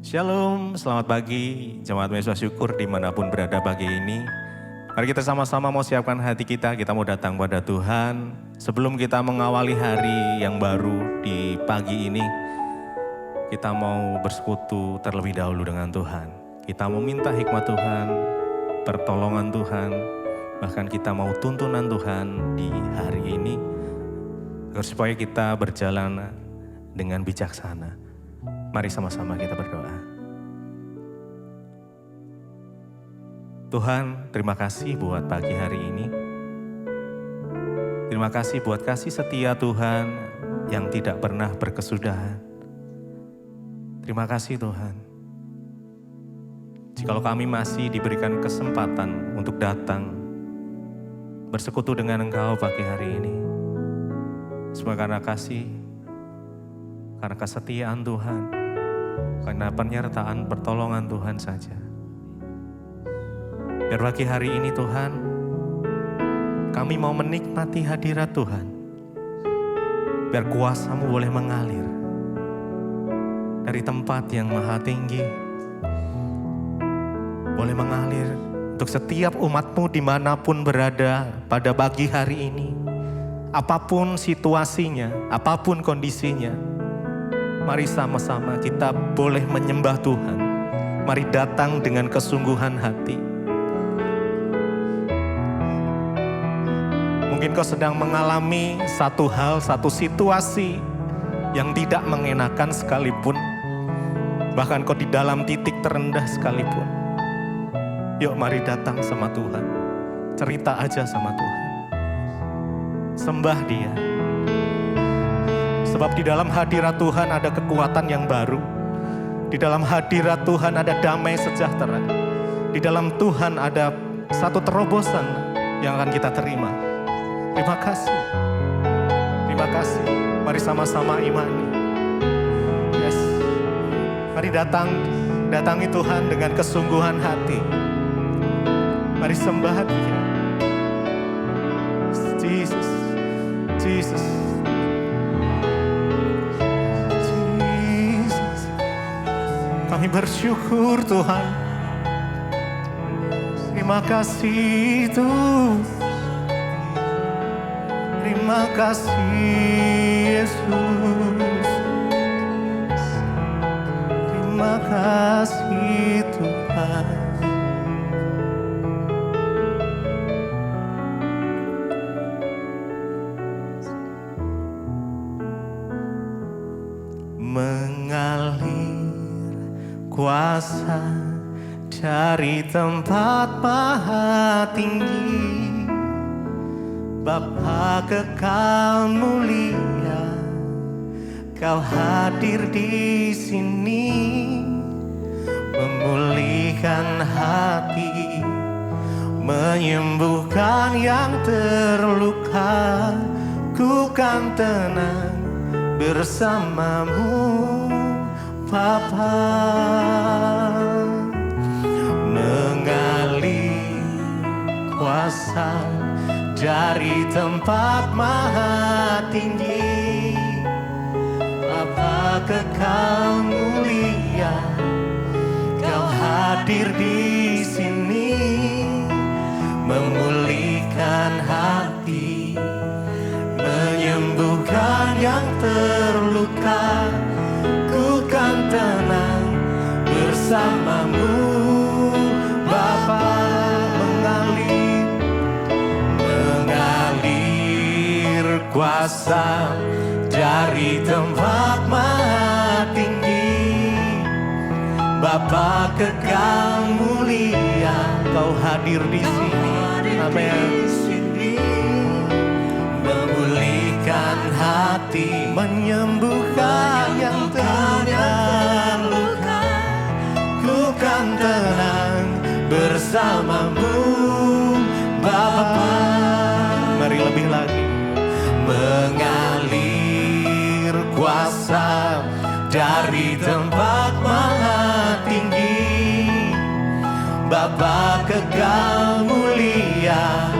Shalom, selamat pagi jemaat Mahasiswa Syukur dimanapun berada pagi ini. Mari kita sama-sama mau siapkan hati kita mau datang pada Tuhan. Sebelum kita mengawali hari yang baru di pagi ini, kita mau bersekutu terlebih dahulu dengan Tuhan. Kita mau minta hikmat Tuhan, pertolongan Tuhan, bahkan kita mau tuntunan Tuhan di hari ini, supaya kita berjalan dengan bijaksana. Mari sama-sama kita berdoa. Tuhan, terima kasih buat pagi hari ini. Terima kasih buat kasih setia Tuhan yang tidak pernah berkesudahan. Terima kasih Tuhan. Jikalau kami masih diberikan kesempatan untuk datang bersekutu dengan Engkau pagi hari ini, semua karena kasih, karena kesetiaan Tuhan, karena penyertaan pertolongan Tuhan saja. Biar pagi hari ini Tuhan, kami mau menikmati hadirat Tuhan. Biar kuasa-Mu boleh mengalir dari tempat yang maha tinggi, boleh mengalir untuk setiap umat-Mu dimanapun berada pada pagi hari ini. Apapun situasinya, apapun kondisinya, mari sama-sama kita boleh menyembah Tuhan. Mari datang dengan kesungguhan hati. Mungkin kau sedang mengalami satu hal, satu situasi yang tidak mengenakan sekalipun. Bahkan kau di dalam titik terendah sekalipun. Yuk mari datang sama Tuhan. Cerita aja sama Tuhan. Sembah Dia. Sebab di dalam hadirat Tuhan ada kekuatan yang baru. Di dalam hadirat Tuhan ada damai sejahtera. Di dalam Tuhan ada satu terobosan yang akan kita terima. Terima kasih. Terima kasih. Mari sama-sama imani. Yes. Mari datangi Tuhan dengan kesungguhan hati. Mari sembah Dia. Jesus. Jesus. Kami bersyukur Tuhan. Terima kasih Tuhan. Terima kasih Yesus. Terima kasih Tuhan. Mengalir kuasa dari tempat maha tinggi, Bapa kekal mulia, Kau hadir di sini, memulihkan hati, menyembuhkan yang terluka. Ku kan tenang bersamamu, Bapa. Mengalir kuasa dari tempat maha tinggi, Bapa kekal mulia, Kau hadir di sini, memulihkan hati, menyembuhkan yang terluka. Ku kan tenang bersamamu, Bapa. Kuasa dari tempat maha tinggi, Bapa kekal mulia, Kau hadir di sini. Amin. Memulihkan hati, menyembuhkan yang terluka. Ku kan tenang bersamamu, Bapa. Mari lebih lagi. Mengalir kuasa dari tempat maha tinggi, Bapa kekal mulia,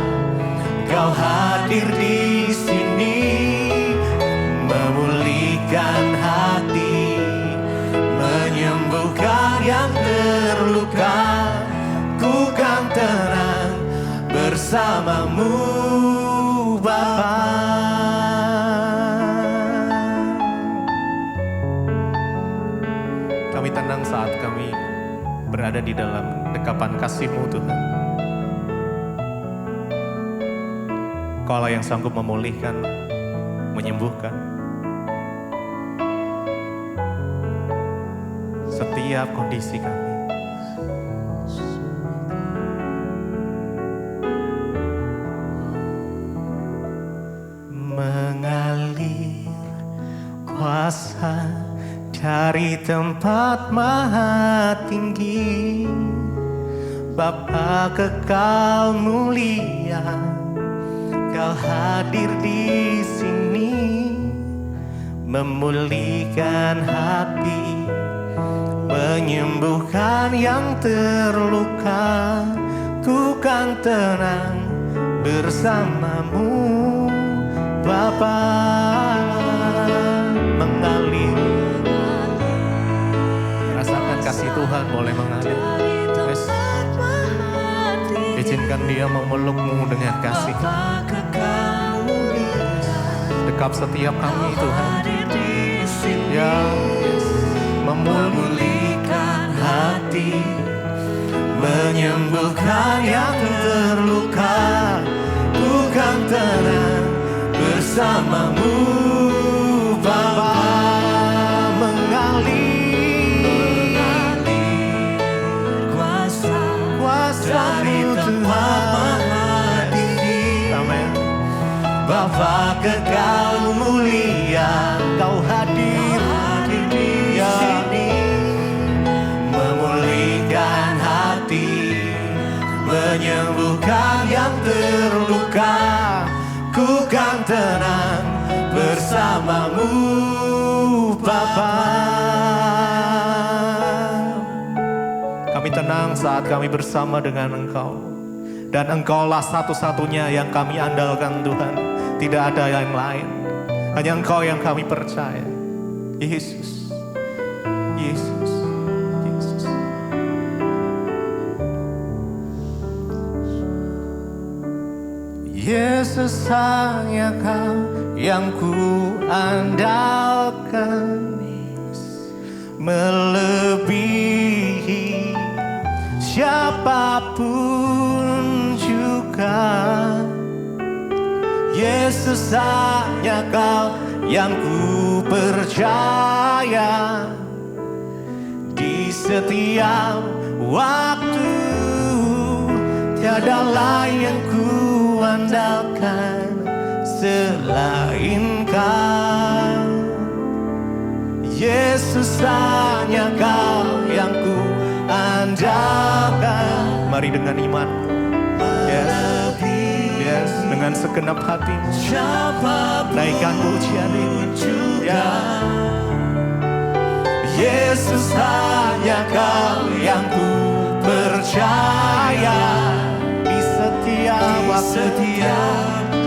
Kau hadir di sini, memulihkan hati, menyembuhkan bersamamu Bapa. Kami tenang saat kami berada di dalam dekapan kasih-Mu Tuhan. Kaulah yang sanggup memulihkan, menyembuhkan setiap kondisi kami. Mengalir kuasa dari tempat maha tinggi, Bapa kekal mulia, Kau hadir di sini, memulihkan hati, menyembuhkan yang terluka. Ku kan tenang bersamamu Bapa. Mengalir, rasakan kasih Tuhan boleh mengalir. Yes. Izinkan Dia memelukmu dengan kasih. Dekap setiap kami Tuhan. Ya, yes. Memulihkan hati, menyembuhkan yang terluka. Bukan tenang bersamamu Bapa. Mengalir kuasa-Mu Tuhan maha tinggi. Amin. Bapa kekal mulia, Kau hadir di sini, memulihkan hati, menyembuhkan yang terluka. Ku kan tenang bersamamu Bapa. Kami tenang saat kami bersama dengan Engkau. Dan Engkaulah satu-satunya yang kami andalkan Tuhan. Tidak ada yang lain. Hanya Engkau yang kami percaya. Yesus, Yesus, Yesus. Yesus hanya Kau yang ku andalkan, melebihi siapapun juga. Yesus hanya Kau yang ku percaya di setiap waktu. Tiada lain yang ku andalkan selain Kau. Yesus hanya Kau yang ku andalkan. Mari dengan iman, yes, yes, dengan segenap hati naikkan pujian ini. Ya. Yesus hanya Kau yang ku percaya di setiap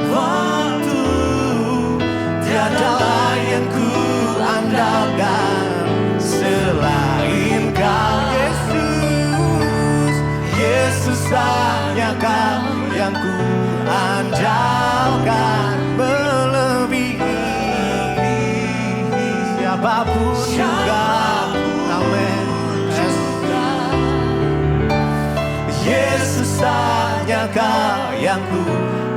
waktu. Tiada lain yang ku andalkan selain Kau. Yesus, Yesus hanya Kau yang ku andalkan, melebihi siapapun juga. Amin. Yesus hanya Kau yang ku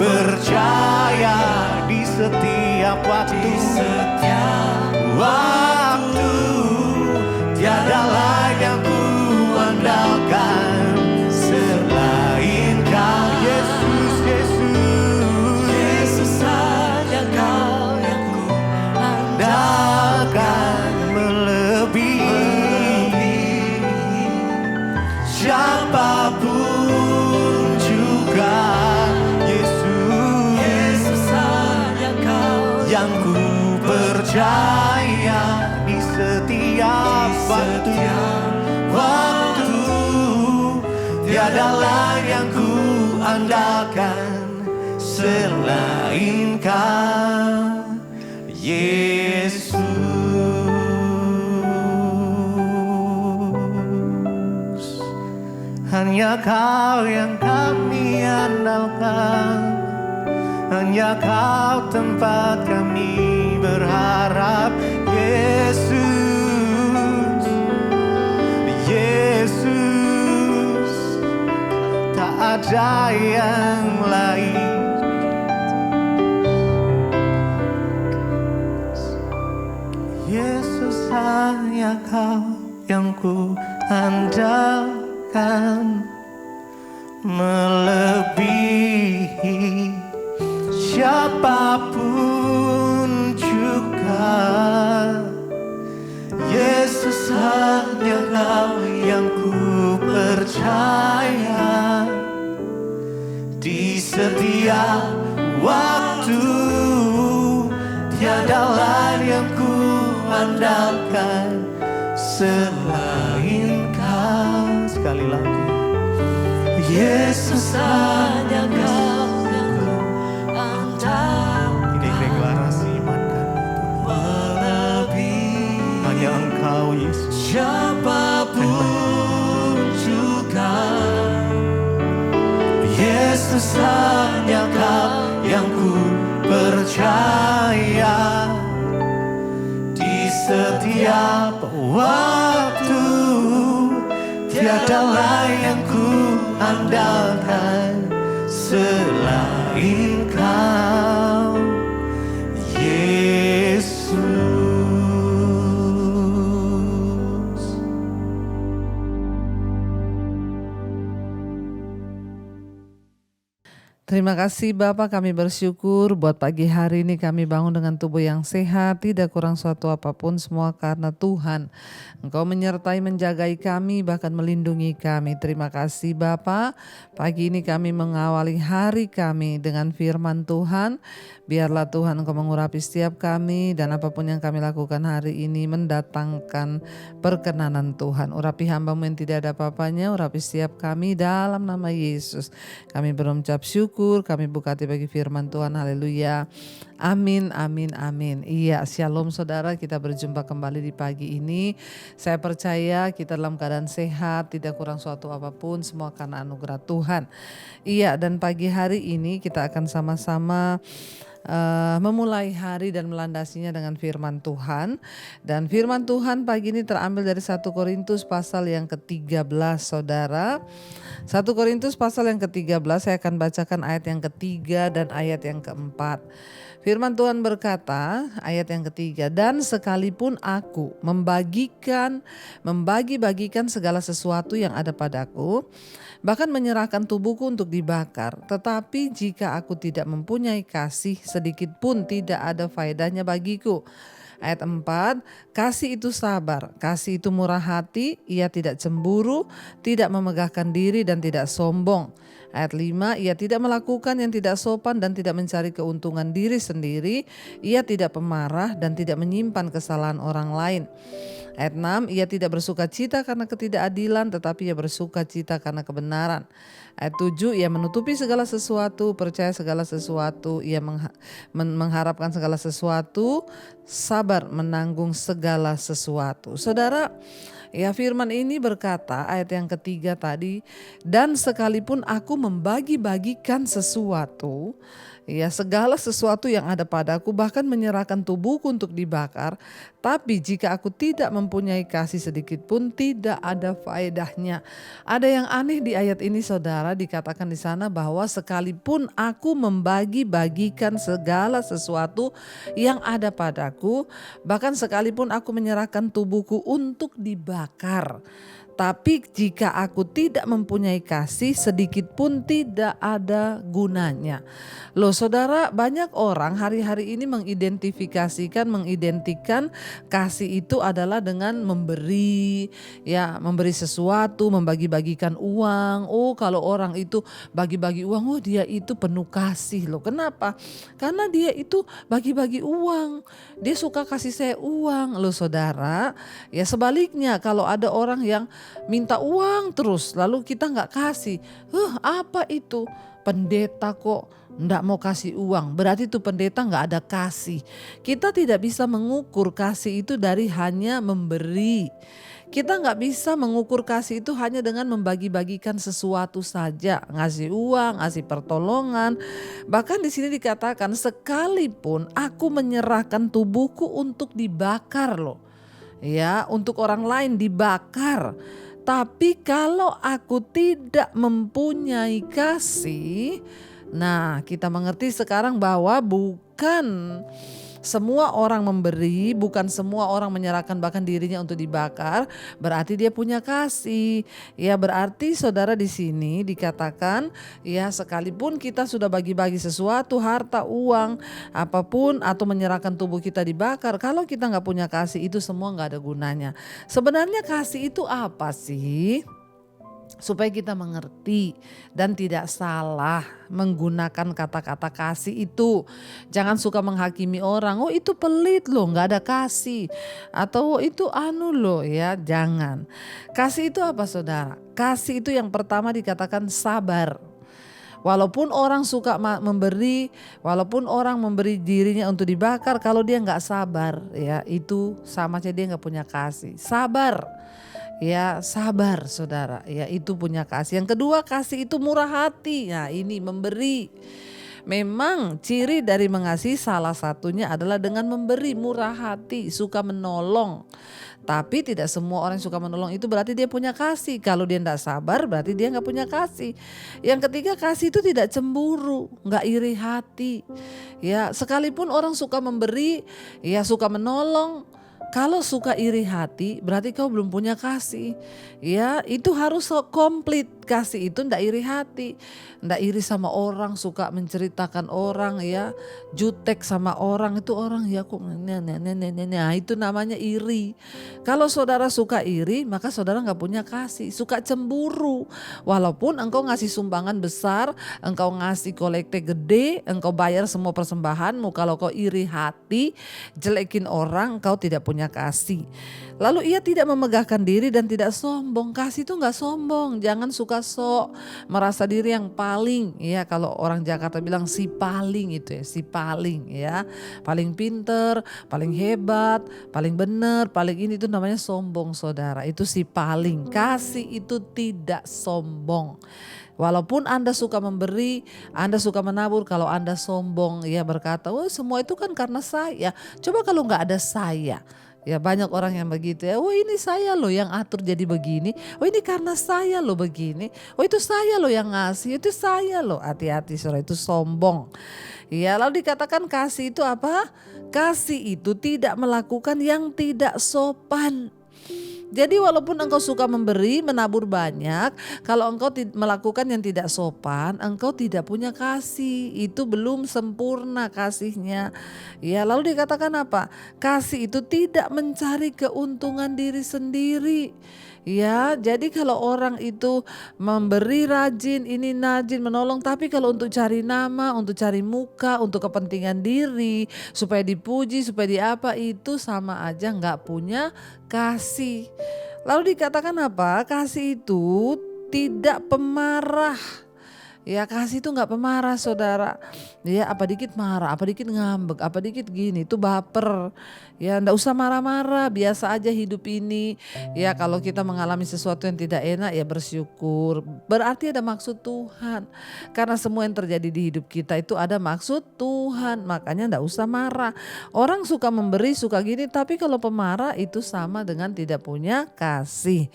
percaya di setiap waktu. Tiada lain yang ku andalkan selain Kau. Yesus, Yesus, Yesus hanya Kau yang ku andalkan, melebihi siapapun juga. Yesus, Yesus hanya Kau yang ku percaya di setiap waktu. Tiada lain yang ku andalkan selain Kau. Yesus, hanya hanya Kau yang kami andalkan, hanya Kau tempat kami berharap. Yesus, Yesus, tak ada yang lain. Yesus, hanya Kau yang ku andalkan, melebihi siapapun juga. Yesus, hanya Kau yang ku percaya, di setiap waktu tiada lain yang ku andalkan selain Kau. Sekali lagi, Yesus, hanya Kau yang ku andalkan. Ini deklarasi iman kami, melebihi hanya Engkau Yesus, siapapun juga. Yesus, hanya Kau yang ku percaya, di setiap waktu tiada lain yang ku andalkan selain Kau, Yesus. Terima kasih Bapak, kami bersyukur buat pagi hari ini kami bangun dengan tubuh yang sehat, tidak kurang suatu apapun, semua karena Tuhan. Engkau menyertai menjagai kami, bahkan melindungi kami. Terima kasih Bapak, pagi ini kami mengawali hari kami dengan firman Tuhan. Biarlah Tuhan Engkau mengurapi setiap kami, dan apapun yang kami lakukan hari ini mendatangkan perkenanan Tuhan. Urapi hamba-Mu yang tidak ada apa-apanya, urapi setiap kami dalam nama Yesus. Kami berucap syukur, kami buka hati bagi firman Tuhan. Haleluya. Amin, amin, amin. Iya, shalom saudara, kita berjumpa kembali di pagi ini. Saya percaya kita dalam keadaan sehat, tidak kurang suatu apapun, semua karena anugerah Tuhan. Iya, dan pagi hari ini kita akan sama-sama memulai hari dan melandasinya dengan firman Tuhan. Dan firman Tuhan pagi ini terambil dari 1 Korintus pasal yang ke-13 saudara. 1 Korintus pasal yang ke-13, saya akan bacakan ayat yang ketiga dan ayat yang keempat. Firman Tuhan berkata, ayat yang ketiga, dan sekalipun aku membagi-bagikan segala sesuatu yang ada padaku, bahkan menyerahkan tubuhku untuk dibakar, tetapi jika aku tidak mempunyai kasih, sedikit pun tidak ada faedahnya bagiku. Ayat 4, kasih itu sabar, kasih itu murah hati, ia tidak cemburu, tidak memegahkan diri dan tidak sombong. Ayat 5, ia tidak melakukan yang tidak sopan dan tidak mencari keuntungan diri sendiri, ia tidak pemarah dan tidak menyimpan kesalahan orang lain. Ayat 6, ia tidak bersuka cita karena ketidakadilan, tetapi ia bersuka cita karena kebenaran. Ayat 7, ia menutupi segala sesuatu, percaya segala sesuatu, ia mengharapkan segala sesuatu, sabar menanggung segala sesuatu. Saudara, ya firman ini berkata, ayat yang ketiga tadi, dan sekalipun aku membagi-bagikan sesuatu, ya segala sesuatu yang ada padaku, bahkan menyerahkan tubuhku untuk dibakar, tapi jika aku tidak mempunyai kasih sedikit pun tidak ada faedahnya. Ada yang aneh di ayat ini saudara, dikatakan di sana bahwa sekalipun aku membagi-bagikan segala sesuatu yang ada padaku, bahkan sekalipun aku menyerahkan tubuhku untuk dibakar, tapi jika aku tidak mempunyai kasih sedikit pun tidak ada gunanya. Loh saudara, banyak orang hari-hari ini mengidentikan kasih itu adalah dengan memberi, ya memberi sesuatu, membagi-bagikan uang. Oh kalau orang itu bagi-bagi uang, oh dia itu penuh kasih loh. Kenapa? Karena dia itu bagi-bagi uang. Dia suka kasih saya uang. Loh saudara, ya sebaliknya kalau ada orang yang minta uang terus lalu kita gak kasih, apa itu? Pendeta kok nggak mau kasih uang, berarti itu pendeta nggak ada kasih. Kita tidak bisa mengukur kasih itu dari hanya memberi. Kita nggak bisa mengukur kasih itu hanya dengan membagi-bagikan sesuatu saja, ngasih uang, ngasih pertolongan. Bahkan di sini dikatakan sekalipun aku menyerahkan tubuhku untuk dibakar loh. Ya, untuk orang lain dibakar. Tapi kalau aku tidak mempunyai kasih, nah kita mengerti sekarang bahwa bukan semua orang memberi, bukan semua orang menyerahkan bahkan dirinya untuk dibakar, berarti dia punya kasih. Ya berarti saudara di sini dikatakan ya sekalipun kita sudah bagi-bagi sesuatu, harta, uang, apapun atau menyerahkan tubuh kita dibakar, kalau kita nggak punya kasih itu semua nggak ada gunanya. Sebenarnya kasih itu apa sih? Supaya kita mengerti dan tidak salah menggunakan kata-kata kasih itu. Jangan suka menghakimi orang, oh itu pelit loh nggak ada kasih. Atau oh, itu anu loh ya, jangan. Kasih itu apa saudara? Kasih itu yang pertama dikatakan sabar. Walaupun orang suka memberi, walaupun orang memberi dirinya untuk dibakar, kalau dia nggak sabar ya itu sama saja dia nggak punya kasih. Sabar. Ya sabar saudara, ya itu punya kasih. Yang kedua kasih itu murah hati, nah ini memberi. Memang ciri dari mengasihi salah satunya adalah dengan memberi, murah hati, suka menolong. Tapi tidak semua orang yang suka menolong itu berarti dia punya kasih. Kalau dia tidak sabar berarti dia nggak punya kasih. Yang ketiga kasih itu tidak cemburu, nggak iri hati. Ya sekalipun orang suka memberi, ya suka menolong. Kalau suka iri hati berarti kau belum punya kasih. Ya itu harus komplit. Kasih itu ndak iri hati. Ndak iri sama orang, suka menceritakan orang ya. Jutek sama orang, itu orang ya kok nah itu namanya iri. Kalau saudara suka iri maka saudara nggak punya kasih. Suka cemburu. Walaupun engkau ngasih sumbangan besar, engkau ngasih kolekte gede, engkau bayar semua persembahanmu. Kalau kau iri hati, jelekin orang, engkau tidak punya kasih. Lalu ia tidak memegahkan diri dan tidak sombong. Kasih itu nggak sombong. Jangan suka sok, merasa diri yang paling. Ya kalau orang Jakarta bilang si paling itu ya, si paling ya, paling pinter, paling hebat, paling benar, paling ini itu namanya sombong saudara. Itu si paling. Kasih itu tidak sombong. Walaupun Anda suka memberi, Anda suka menabur, kalau Anda sombong ya berkata, oh semua itu kan karena saya. Coba kalau nggak ada saya. Ya banyak orang yang begitu ya, oh ini saya loh yang atur jadi begini, oh ini karena saya loh begini, oh itu saya loh yang ngasih, itu saya loh. Hati-hati saudara, itu sombong. Ya lalu dikatakan kasih itu apa? Kasih itu tidak melakukan yang tidak sopan. Jadi walaupun engkau suka memberi, menabur banyak, kalau engkau melakukan yang tidak sopan, engkau tidak punya kasih. Itu belum sempurna kasihnya. Ya, lalu dikatakan apa? Kasih itu tidak mencari keuntungan diri sendiri. Ya, jadi kalau orang itu memberi rajin, ini rajin menolong, tapi kalau untuk cari nama, untuk cari muka, untuk kepentingan diri, supaya dipuji, supaya diapa, itu sama aja nggak punya kasih. Lalu dikatakan apa? Kasih itu tidak pemarah. Ya kasih itu nggak pemarah saudara. Ya apa dikit marah, apa dikit ngambek, apa dikit gini, itu baper. Ya ndak usah marah-marah, biasa aja hidup ini. Ya kalau kita mengalami sesuatu yang tidak enak ya bersyukur. Berarti ada maksud Tuhan. Karena semua yang terjadi di hidup kita itu ada maksud Tuhan. Makanya ndak usah marah. Orang suka memberi, suka gini, tapi kalau pemarah itu sama dengan tidak punya kasih.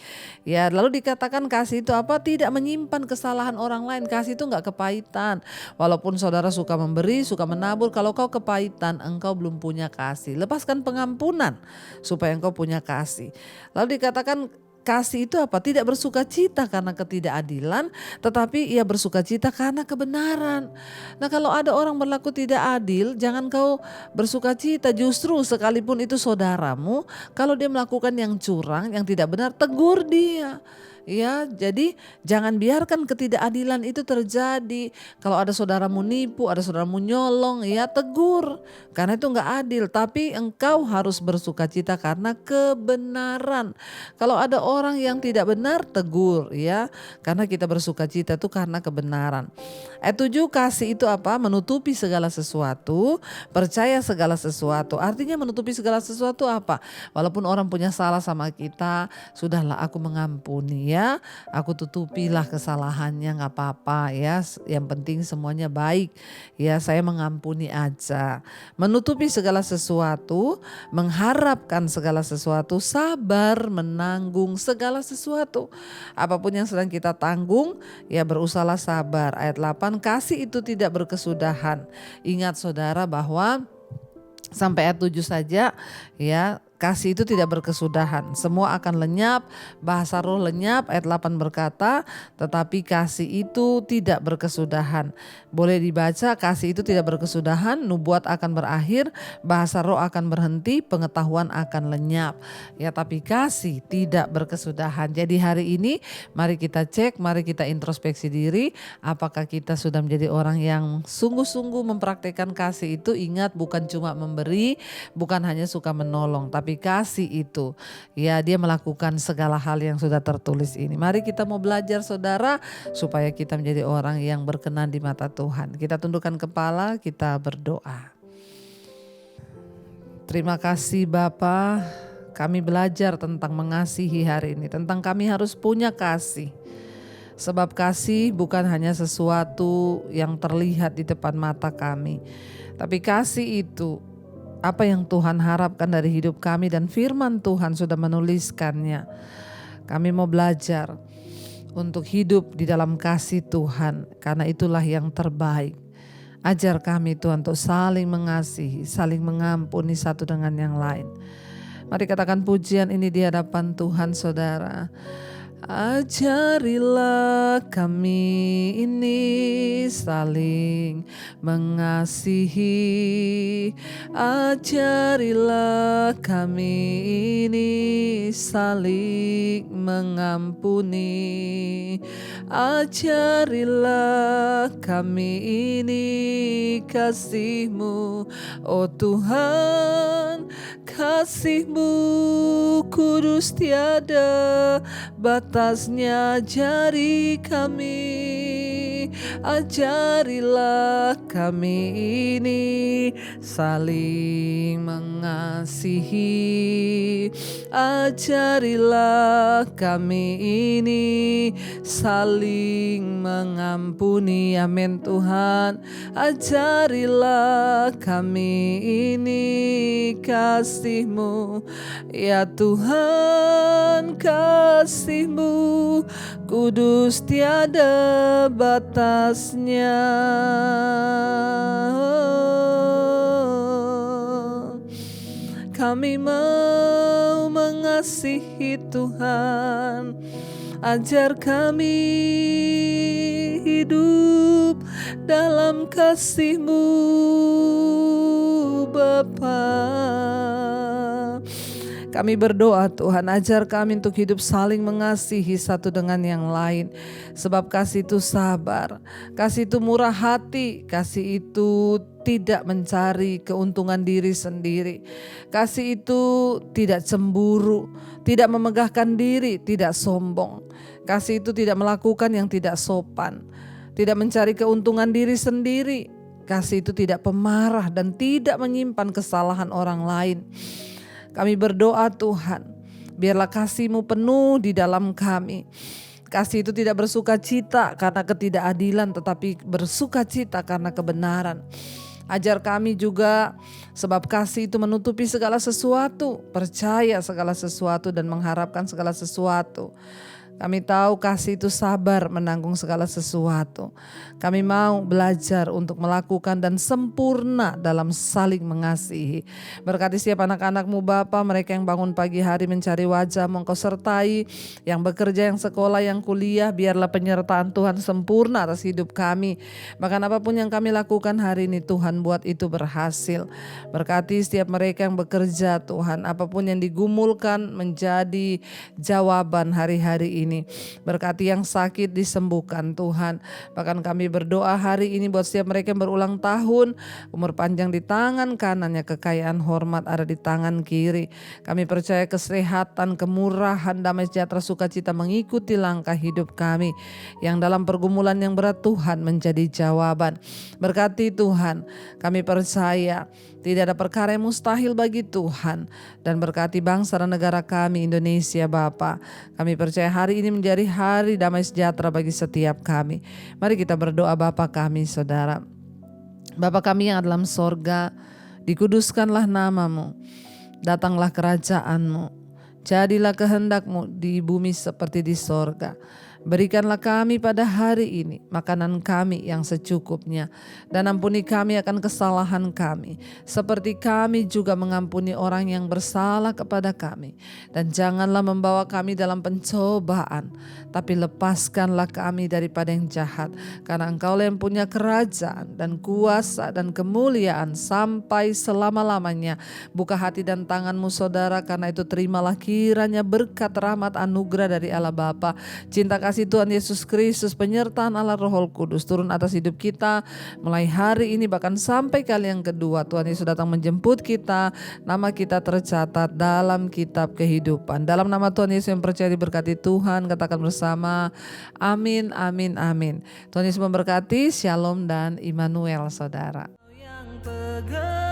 Ya lalu dikatakan kasih itu apa? Tidak menyimpan kesalahan orang lain. Kasih itu nggak kepahitan. Walaupun saudara suka memberi, suka menabur, kalau kau kepahitan, engkau belum punya kasih. Lepaskan pengampunan supaya engkau punya kasih. Lalu dikatakan kasih itu apa? Tidak bersuka cita karena ketidakadilan, tetapi ia bersuka cita karena kebenaran. Nah kalau ada orang berlaku tidak adil, jangan kau bersuka cita. Justru sekalipun itu saudaramu, kalau dia melakukan yang curang, yang tidak benar, tegur dia. Ya, jadi jangan biarkan ketidakadilan itu terjadi. Kalau ada saudaramu nipu, ada saudaramu nyolong, ya tegur. Karena itu nggak adil. Tapi engkau harus bersukacita karena kebenaran. Kalau ada orang yang tidak benar, tegur ya. Karena kita bersukacita itu karena kebenaran. Ayat 7, kasih itu apa? Menutupi segala sesuatu, percaya segala sesuatu. Artinya menutupi segala sesuatu apa? Walaupun orang punya salah sama kita, sudahlah aku mengampuni ya. Aku tutupilah kesalahannya, nggak apa-apa ya. Yang penting semuanya baik ya, saya mengampuni aja. Menutupi segala sesuatu, mengharapkan segala sesuatu, sabar menanggung segala sesuatu. Apapun yang sedang kita tanggung, ya berusahalah sabar. Ayat 8, kasih itu tidak berkesudahan. Ingat saudara bahwa sampai ayat 7 saja ya, kasih itu tidak berkesudahan. Semua akan lenyap, bahasa roh lenyap. Ayat 8 berkata, tetapi kasih itu tidak berkesudahan. Boleh dibaca, kasih itu tidak berkesudahan, nubuat akan berakhir, bahasa roh akan berhenti, pengetahuan akan lenyap. Ya, tapi kasih tidak berkesudahan. Jadi hari ini mari kita cek, mari kita introspeksi diri, apakah kita sudah menjadi orang yang sungguh-sungguh mempraktekkan kasih itu. Ingat, bukan cuma memberi, bukan hanya suka menolong, tapi kasih itu ya dia melakukan segala hal yang sudah tertulis ini. Mari kita mau belajar saudara, supaya kita menjadi orang yang berkenan di mata Tuhan. Kita tundukkan kepala, kita berdoa. Terima kasih Bapa, kami belajar tentang mengasihi hari ini, tentang kami harus punya kasih. Sebab kasih bukan hanya sesuatu yang terlihat di depan mata kami, tapi kasih itu apa yang Tuhan harapkan dari hidup kami, dan firman Tuhan sudah menuliskannya. Kami mau belajar untuk hidup di dalam kasih Tuhan, karena itulah yang terbaik. Ajar kami Tuhan untuk saling mengasihi, saling mengampuni satu dengan yang lain. Mari katakan pujian ini di hadapan Tuhan saudara. Ajarilah kami ini saling mengasihi. Ajarilah kami ini saling mengampuni. Ajarilah kami ini kasih-Mu, oh Tuhan. Kasih-Mu kudus tiada batasnya, ajari kami. Ajarilah kami ini saling mengasihi. Ajarilah kami ini saling mengampuni. Amin Tuhan. Ajarilah kami ini kasih-Mu, ya Tuhan. Kasih-Mu kudus tiada batasnya. Kami mau mengasihi Tuhan. Ajar kami hidup dalam kasih-Mu Bapa. Kami berdoa Tuhan, ajar kami untuk hidup saling mengasihi satu dengan yang lain. Sebab kasih itu sabar, kasih itu murah hati, kasih itu tidak mencari keuntungan diri sendiri. Kasih itu tidak cemburu, tidak memegahkan diri, tidak sombong. Kasih itu tidak melakukan yang tidak sopan, tidak mencari keuntungan diri sendiri. Kasih itu tidak pemarah dan tidak menyimpan kesalahan orang lain. Kami berdoa Tuhan, biarlah kasih-Mu penuh di dalam kami. Kasih itu tidak bersuka cita karena ketidakadilan, tetapi bersuka cita karena kebenaran. Ajar kami juga, sebab kasih itu menutupi segala sesuatu, percaya segala sesuatu dan mengharapkan segala sesuatu. Kami tahu kasih itu sabar menanggung segala sesuatu. Kami mau belajar untuk melakukan dan sempurna dalam saling mengasihi. Berkati setiap anak-anak-Mu Bapa, mereka yang bangun pagi hari mencari wajah-Mu, Engkau sertai. Yang bekerja, yang sekolah, yang kuliah, biarlah penyertaan Tuhan sempurna atas hidup kami. Bahkan apapun yang kami lakukan hari ini, Tuhan buat itu berhasil. Berkati setiap mereka yang bekerja Tuhan, apapun yang digumulkan menjadi jawaban hari-hari ini. ini. Berkati yang sakit disembuhkan Tuhan. Bahkan kami berdoa hari ini buat setiap mereka yang berulang tahun, umur panjang di tangan kanannya, kekayaan hormat ada di tangan kiri. Kami percaya kesehatan, kemurahan, damai sejahtera, sukacita mengikuti langkah hidup kami. Yang dalam pergumulan yang berat Tuhan menjadi jawaban. Berkati Tuhan, kami percaya tidak ada perkara yang mustahil bagi Tuhan. Dan berkati bangsa dan negara kami Indonesia Bapa. Kami percaya hari ini menjadi hari damai sejahtera bagi setiap kami. Mari kita berdoa Bapa kami saudara. Bapa kami yang ada dalam sorga, dikuduskanlah namamu. Datanglah kerajaanmu. Jadilah kehendakmu di bumi seperti di sorga. Berikanlah kami pada hari ini makanan kami yang secukupnya. Dan ampuni kami akan kesalahan kami, seperti kami juga mengampuni orang yang bersalah kepada kami. Dan janganlah membawa kami dalam pencobaan, tapi lepaskanlah kami daripada yang jahat. Karena Engkaulah yang punya kerajaan dan kuasa dan kemuliaan sampai selama-lamanya. Buka hati dan tanganmu saudara, karena itu terimalah kiranya berkat rahmat anugerah dari Allah Bapa, cinta kasih Tuhan Yesus Kristus, penyertaan Allah Roh Kudus turun atas hidup kita mulai hari ini bahkan sampai kali yang kedua. Tuhan Yesus datang menjemput kita, nama kita tercatat dalam kitab kehidupan. Dalam nama Tuhan Yesus yang percaya diberkati Tuhan, katakan bersama amin, amin, amin. Tuhan Yesus memberkati. Shalom dan Immanuel saudara. Yang pegang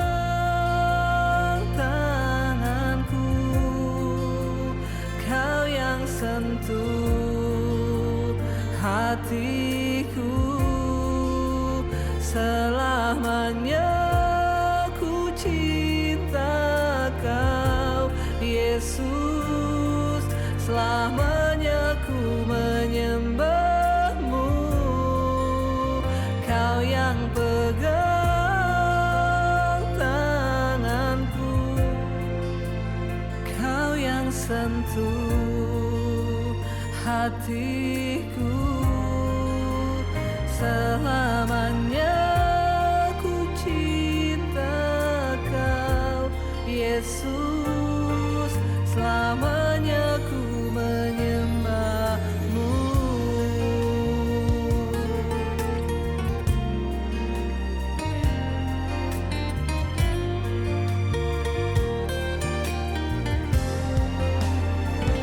tanganku, kau yang sentuh hatiku, selamanya ku cinta kau Yesus, selamanya ku menyembahmu. Kau yang pegang tanganku, kau yang sentuh hatiku, selamanya ku cinta kau Yesus, selamanya ku menyembahmu.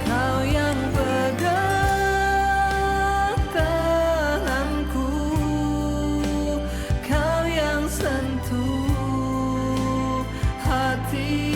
Kau yang pegang tanganku, kau yang sentuh hati